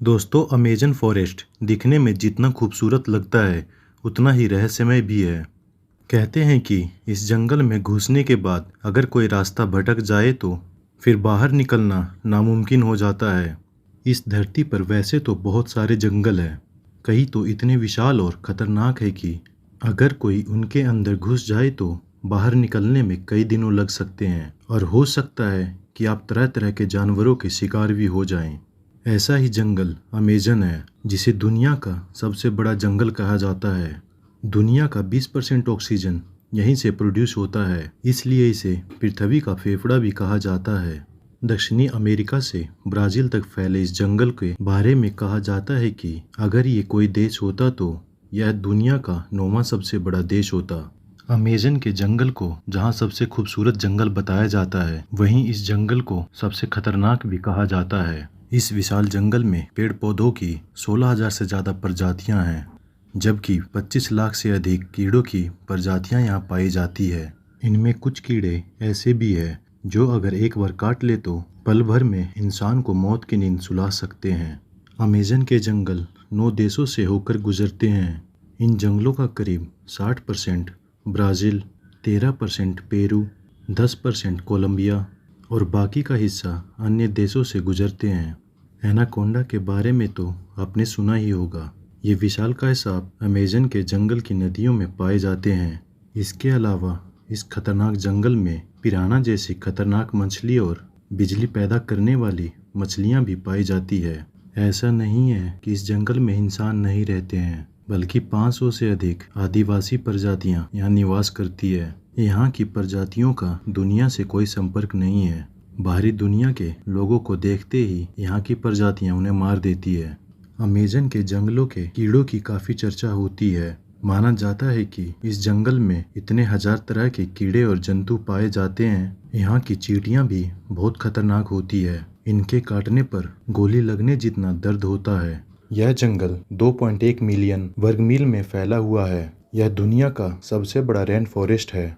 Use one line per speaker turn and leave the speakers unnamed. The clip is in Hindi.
दोस्तों, अमेज़न फॉरेस्ट दिखने में जितना खूबसूरत लगता है उतना ही रहस्यमय भी है। कहते हैं कि इस जंगल में घुसने के बाद अगर कोई रास्ता भटक जाए तो फिर बाहर निकलना नामुमकिन हो जाता है। इस धरती पर वैसे तो बहुत सारे जंगल हैं, कई तो इतने विशाल और ख़तरनाक है कि अगर कोई उनके अंदर घुस जाए तो बाहर निकलने में कई दिनों लग सकते हैं और हो सकता है कि आप तरह तरह के जानवरों के शिकार भी हो जाएं। ऐसा ही जंगल अमेज़न है, जिसे दुनिया का सबसे बड़ा जंगल कहा जाता है। दुनिया का 20% ऑक्सीजन यहीं से प्रोड्यूस होता है, इसलिए इसे पृथ्वी का फेफड़ा भी कहा जाता है। दक्षिणी अमेरिका से ब्राज़ील तक फैले इस जंगल के बारे में कहा जाता है कि अगर ये कोई देश होता तो यह दुनिया का 9वां सबसे बड़ा देश होता। अमेज़न के जंगल को जहाँ सबसे खूबसूरत जंगल बताया जाता है, वहीं इस जंगल को सबसे खतरनाक भी कहा जाता है। इस विशाल जंगल में पेड़ पौधों की 16,000 से ज़्यादा प्रजातियां हैं, जबकि 25 लाख से अधिक कीड़ों की प्रजातियां यहां पाई जाती है। इनमें कुछ कीड़े ऐसे भी हैं जो अगर एक बार काट ले तो पल भर में इंसान को मौत की नींद सुला सकते हैं। अमेज़न के जंगल 9 देशों से होकर गुजरते हैं। इन जंगलों का करीब 60% ब्राज़ील, 13% पेरू, 10% कोलंबिया और बाकी का हिस्सा अन्य देशों से गुजरते हैं। एनाकोंडा के बारे में तो आपने सुना ही होगा। ये विशालकाय सांप अमेज़न के जंगल की नदियों में पाए जाते हैं। इसके अलावा इस खतरनाक जंगल में पिराना जैसी खतरनाक मछली और बिजली पैदा करने वाली मछलियाँ भी पाई जाती है। ऐसा नहीं है कि इस जंगल में इंसान नहीं रहते हैं, बल्कि 500 से अधिक आदिवासी प्रजातियाँ यहाँ निवास करती है। यहाँ की प्रजातियों का दुनिया से कोई संपर्क नहीं है। बाहरी दुनिया के लोगों को देखते ही यहाँ की प्रजातियाँ उन्हें मार देती है। अमेज़न के जंगलों के कीड़ों की काफ़ी चर्चा होती है। माना जाता है कि इस जंगल में इतने हजार तरह के कीड़े और जंतु पाए जाते हैं। यहाँ की चींटियाँ भी बहुत खतरनाक होती है। इनके काटने पर गोली लगने जितना दर्द होता है। यह जंगल 2.1 मिलियन वर्ग मील में फैला हुआ है। यह दुनिया का सबसे बड़ा रेन फॉरेस्ट है।